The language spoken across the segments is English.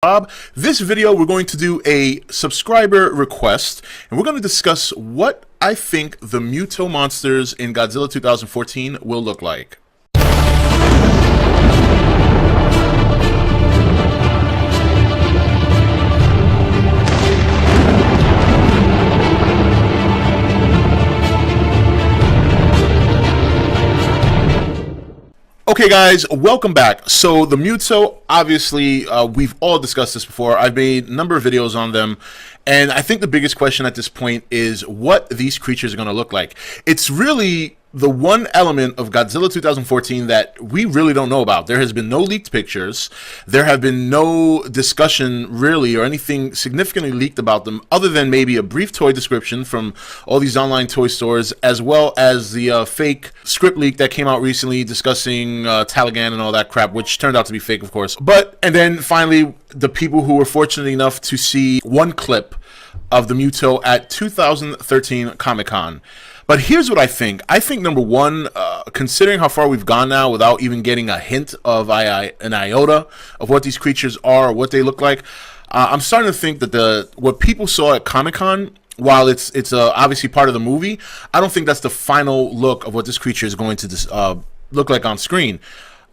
Bob. This video we're going to do a subscriber request and we're going to discuss what I think the Muto Monsters in Godzilla 2014 will look like. Okay guys, welcome back. So the Muto, obviously, we've all discussed this before. I've made a number of videos on them, and I think the biggest question at this point is what these creatures are going to look like. It's really the one element of Godzilla 2014 that we really don't know about. There has been no leaked pictures. There have been no discussion really or anything significantly leaked about them other than maybe a brief toy description from all these online toy stores, as well as the fake script leak that came out recently discussing Taliban and all that crap, which turned out to be fake, of course. And then finally, the people who were fortunate enough to see one clip of the Muto at 2013 Comic-Con. But here's what I think. I think, number one, considering how far we've gone now without even getting a hint of an iota of what these creatures are or what they look like, I'm starting to think that what people saw at Comic-Con, while it's obviously part of the movie, I don't think that's the final look of what this creature is going to look like on screen.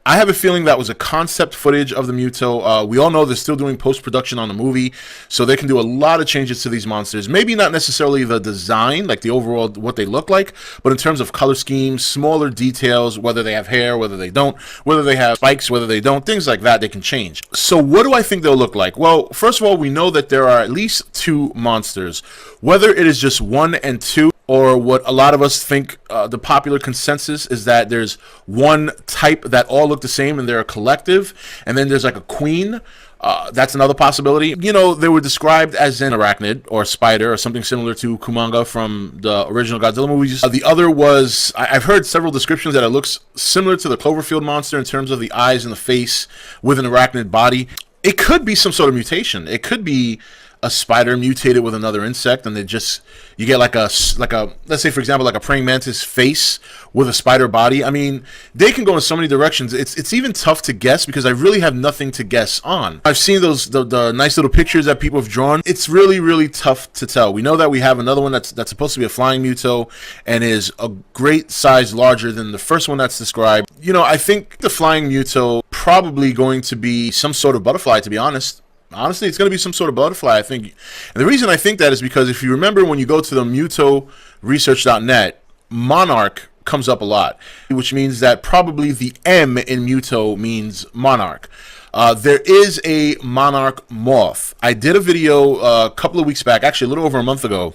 I have a feeling that was a concept footage of the Muto. We all know they're still doing post-production on the movie, so they can do a lot of changes to these monsters. Maybe not necessarily the design, like the overall, what they look like, but in terms of color schemes, smaller details, whether they have hair, whether they don't, whether they have spikes, whether they don't, things like that, they can change. So what do I think they'll look like? Well, first of all, we know that there are at least two monsters. Whether it is just one and two, or what a lot of us think the popular consensus is that there's one type that all look the same and they're a collective, and then there's like a queen. That's another possibility. You know, they were described as an arachnid or spider or something similar to Kumanga from the original Godzilla movies. The other was, I've heard several descriptions that it looks similar to the Cloverfield monster in terms of the eyes and the face with an arachnid body. It could be some sort of mutation. It could be a spider mutated with another insect, and you get like a let's say, for example, like a praying mantis face with a spider body. I mean, they can go in so many directions. It's even tough to guess because I really have nothing to guess on. I've seen the nice little pictures that people have drawn. It's really tough to tell. We know that we have another one that's supposed to be a flying Muto and is a great size larger than the first one that's described. You know, I think the flying Muto probably going to be some sort of butterfly, to be honest. Honestly, it's going to be some sort of butterfly, I think. And the reason I think that is because if you remember when you go to the mutoresearch.net, monarch comes up a lot, which means that probably the M in Muto means monarch. There is a monarch moth. I did a video a couple of weeks back, actually a little over a month ago,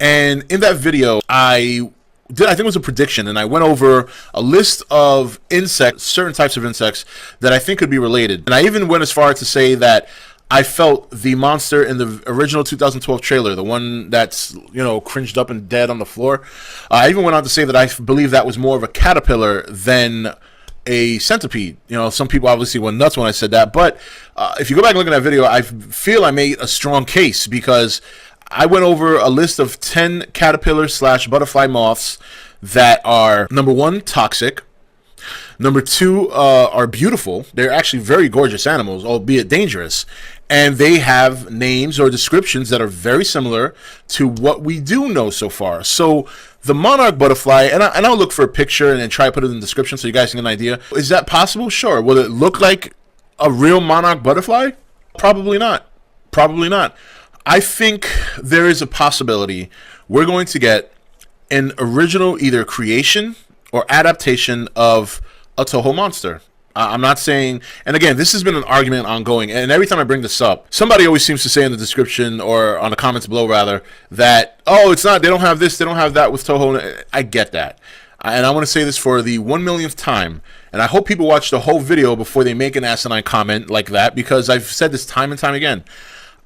and in that video I think it was a prediction, and I went over a list of insects, certain types of insects that I think could be related. And I even went as far as to say that I felt the monster in the original 2012 trailer, the one that's, you know, cringed up and dead on the floor, I even went on to say that I believe that was more of a caterpillar than a centipede. You know, some people obviously went nuts when I said that, but if you go back and look at that video, I feel I made a strong case because I went over a list of 10 caterpillar/butterfly moths that are, number one, toxic. Number two, are beautiful. They're actually very gorgeous animals, albeit dangerous. And they have names or descriptions that are very similar to what we do know so far. So the monarch butterfly, and I'll look for a picture and then try to put it in the description so you guys can get an idea. Is that possible? Sure. Will it look like a real monarch butterfly? Probably not. Probably not. I think there is a possibility we're going to get an original either creation or adaptation of a Toho monster. I'm not saying, and again, this has been an argument ongoing, and every time I bring this up, somebody always seems to say in the description or on the comments below rather that, oh, it's not, they don't have this, they don't have that with Toho. I get that. And I want to say this for the 1,000,000th time, and I hope people watch the whole video before they make an asinine comment like that, because I've said this time and time again.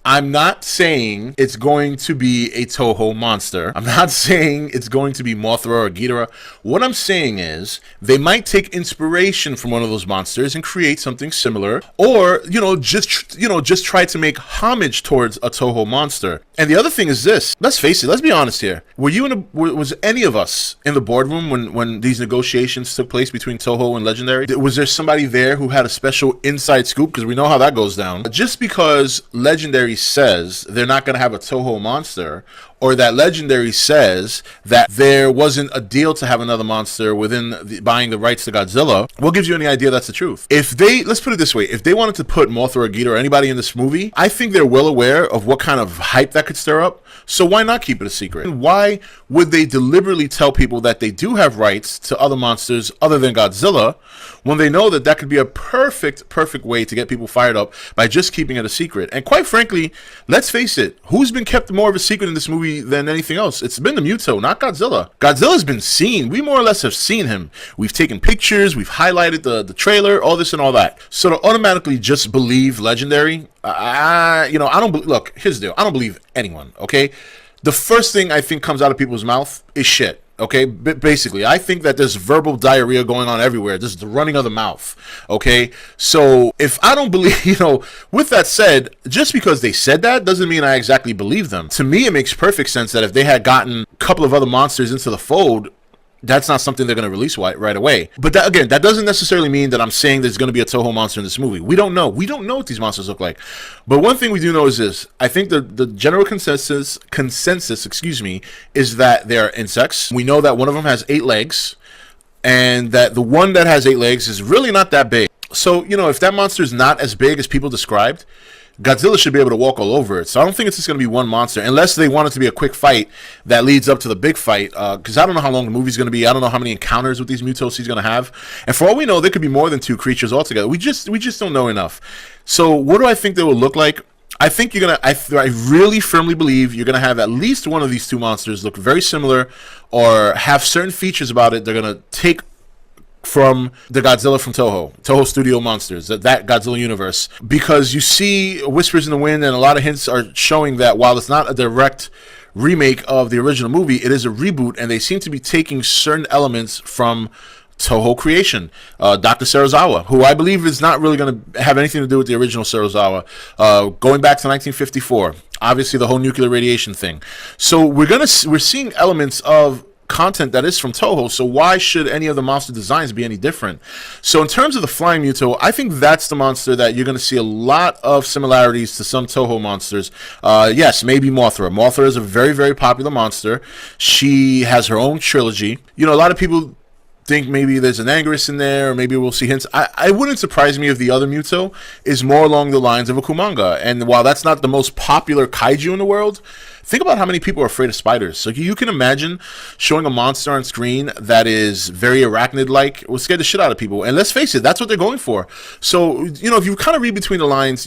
I'm not saying it's going to be a Toho monster. I'm not saying it's going to be Mothra or Ghidorah. What I'm saying is they might take inspiration from one of those monsters and create something similar, or just try to make homage towards a Toho monster. And the other thing is this: let's face it. Let's be honest here. Was any of us in the boardroom when these negotiations took place between Toho and Legendary? Was there somebody there who had a special inside scoop? Because we know how that goes down. Just because Legendary says they're not going to have a Toho monster, or that Legendary says that there wasn't a deal to have another monster within buying the rights to Godzilla, what gives you any idea that's the truth? Let's put it this way, if they wanted to put Mothra or Ghidorah or anybody in this movie, I think they're well aware of what kind of hype that could stir up, so why not keep it a secret? And why would they deliberately tell people that they do have rights to other monsters other than Godzilla, when they know that could be a perfect way to get people fired up by just keeping it a secret? And quite frankly, let's face it, who's been kept more of a secret in this movie than anything else? It's been the Muto, not Godzilla. Godzilla's been seen. We more or less have seen him. We've taken pictures, we've highlighted the trailer, all this and all that. So to automatically just believe Legendary, look, here's the deal. I don't believe anyone, okay? The first thing I think comes out of people's mouth is shit. Okay, basically, I think that there's verbal diarrhea going on everywhere. This is the running of the mouth. Okay, so if I don't believe, with that said, just because they said that doesn't mean I exactly believe them. To me, it makes perfect sense that if they had gotten a couple of other monsters into the fold, that's not something they're going to release right away. But that doesn't necessarily mean that I'm saying there's going to be a Toho monster in this movie. We don't know. We don't know what these monsters look like. But one thing we do know is this. I think the general consensus, is that they are insects. We know that one of them has 8 legs, and that the one that has 8 legs is really not that big. So, if that monster is not as big as people described, Godzilla should be able to walk all over it. So I don't think it's just going to be one monster, unless they want it to be a quick fight that leads up to the big fight, because I don't know how long the movie's going to be. I don't know how many encounters with these Mutos he's going to have. And for all we know, there could be more than 2 creatures altogether. We just don't know enough. So what do I think they will look like? I think I really firmly believe you're going to have at least one of these 2 monsters look very similar, or have certain features about it they're going to take from the Godzilla from Toho Studio Monsters, that Godzilla universe, because you see whispers in the wind and a lot of hints are showing that while it's not a direct remake of the original movie, it is a reboot, and they seem to be taking certain elements from Toho creation. Dr. Serizawa, who I believe is not really going to have anything to do with the original Serizawa, going back to 1954, obviously the whole nuclear radiation thing. So we're seeing elements of content that is from Toho, so why should any of the monster designs be any different? So in terms of the Flying Muto, I think that's the monster that you're going to see a lot of similarities to some Toho monsters. Yes, maybe Mothra. Mothra is a very, very popular monster. She has her own trilogy. A lot of people think maybe there's an Anguirus in there, or maybe we'll see hints. I wouldn't surprise me if the other Muto is more along the lines of a Kumanga. And while that's not the most popular kaiju in the world, think about how many people are afraid of spiders. So you can imagine showing a monster on screen that is very arachnid-like will scare the shit out of people. And let's face it, that's what they're going for. So, if you kind of read between the lines,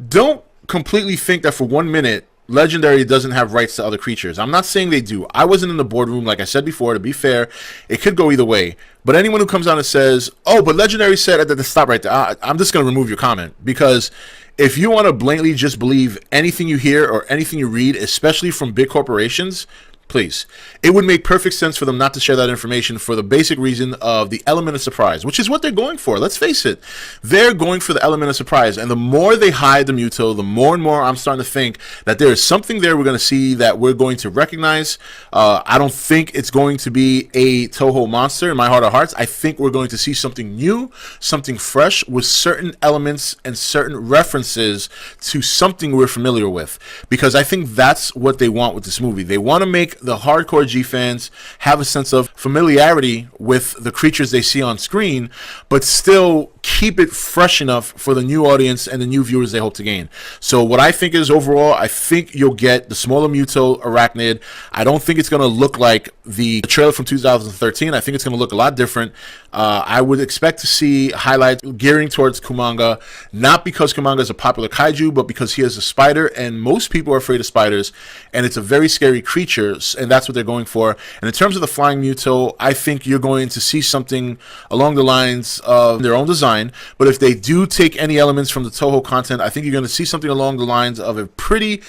don't completely think that for 1 minute Legendary doesn't have rights to other creatures. I'm not saying they do. I wasn't in the boardroom, like I said before. To be fair, it could go either way. But anyone who comes out and says, "Oh, but Legendary said," stop right there. I'm just going to remove your comment, because if you want to blatantly just believe anything you hear or anything you read, especially from big corporations, please. It would make perfect sense for them not to share that information, for the basic reason of the element of surprise, which is what they're going for. Let's face it. They're going for the element of surprise. And the more they hide the Muto, the more and more I'm starting to think that there is something there we're going to see that we're going to recognize. I don't think it's going to be a Toho monster in my heart of hearts. I think we're going to see something new, something fresh, with certain elements and certain references to something we're familiar with. Because I think that's what they want with this movie. They want to make the hardcore G fans have a sense of familiarity with the creatures they see on screen, but still keep it fresh enough for the new audience and the new viewers they hope to gain. So what I think is, overall, I think you'll get the smaller Muto arachnid. I don't think it's going to look like the trailer from 2013. I think it's going to look a lot different. I would expect to see highlights gearing towards Kumanga, not because Kumanga is a popular kaiju, but because he is a spider, and most people are afraid of spiders, and it's a very scary creature, and that's what they're going for. And in terms of the Flying Muto, I think you're going to see something along the lines of their own design. fine. But if they do take any elements from the Toho content, I think you're going to see something along the lines of a pretty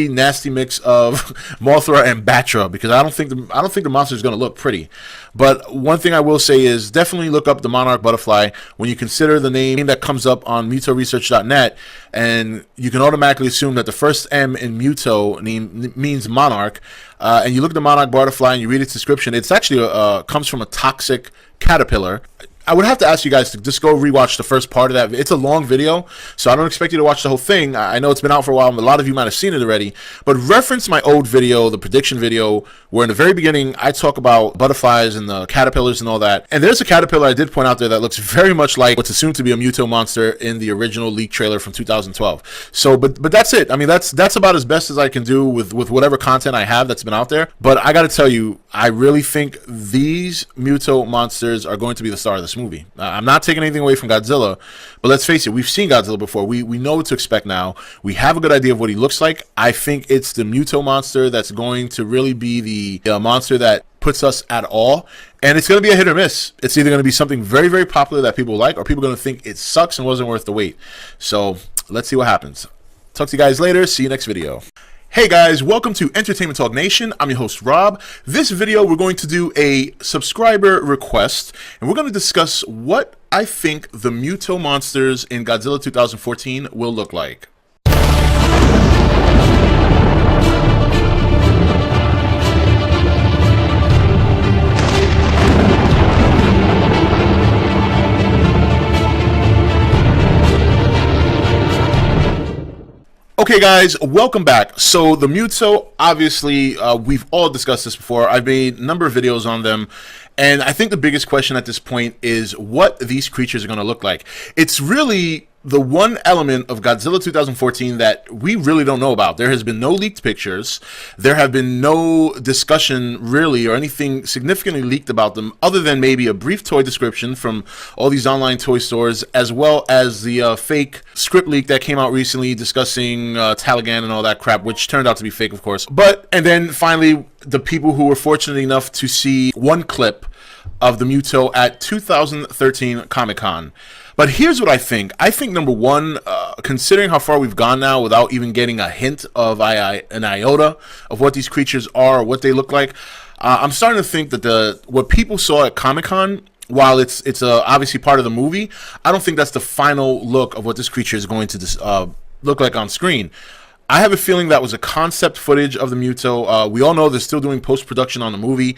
nasty mix of Mothra and Batra, because I don't think the monster is going to look pretty. But one thing I will say is definitely look up the Monarch Butterfly when you consider the name that comes up on MutoResearch.net, and you can automatically assume that the first M in Muto means monarch. And you look at the Monarch Butterfly and you read its description. It's actually comes from a toxic caterpillar. I would have to ask you guys to just go rewatch the first part of that. It's a long video, so I don't expect you to watch the whole thing. I know it's been out for a while, and a lot of you might have seen it already. But reference my old video, the prediction video, where in the very beginning I talk about butterflies and the caterpillars and all that. And there's a caterpillar I did point out there that looks very much like what's assumed to be a Muto monster in the original leak trailer from 2012. So, but that's it. I mean, that's about as best as I can do with whatever content I have that's been out there. But I got to tell you, I really think these Muto monsters are going to be the star of this movie. I'm not taking anything away from Godzilla, but let's face it, we've seen Godzilla before. We know what to expect now. We have a good idea of what he looks like. I think it's the Muto monster that's going to really be the monster that puts us at all, and it's going to be a hit or miss. It's either going to be something very, very popular that people like, or people are going to think it sucks and wasn't worth the wait. So let's see what happens. Talk to you guys later. See you next video. Hey guys, welcome to Entertainment Talk Nation. I'm your host, Rob. This video, we're going to do a subscriber request, and we're going to discuss what I think the Muto monsters in Godzilla 2014 will look like. Okay guys, welcome back. So the Muto, obviously, we've all discussed this before. I've made a number of videos on them, and I think the biggest question at this point is what these creatures are going to look like. It's really the one element of Godzilla 2014 that we really don't know about. There has been no leaked pictures. There have been no discussion really or anything significantly leaked about them, other than maybe a brief toy description from all these online toy stores, as well as the fake script leak that came out recently discussing Taligan and all that crap, which turned out to be fake, of course. And then finally, the people who were fortunate enough to see one clip of the Muto at 2013 Comic-Con. But here's what I think. I think, number one, considering how far we've gone now without even getting a hint of an iota of what these creatures are or what they look like, I'm starting to think that what people saw at Comic-Con, while it's obviously part of the movie, I don't think that's the final look of what this creature is going to look like on screen. I have a feeling that was a concept footage of the Muto. We all know they're still doing post-production on the movie.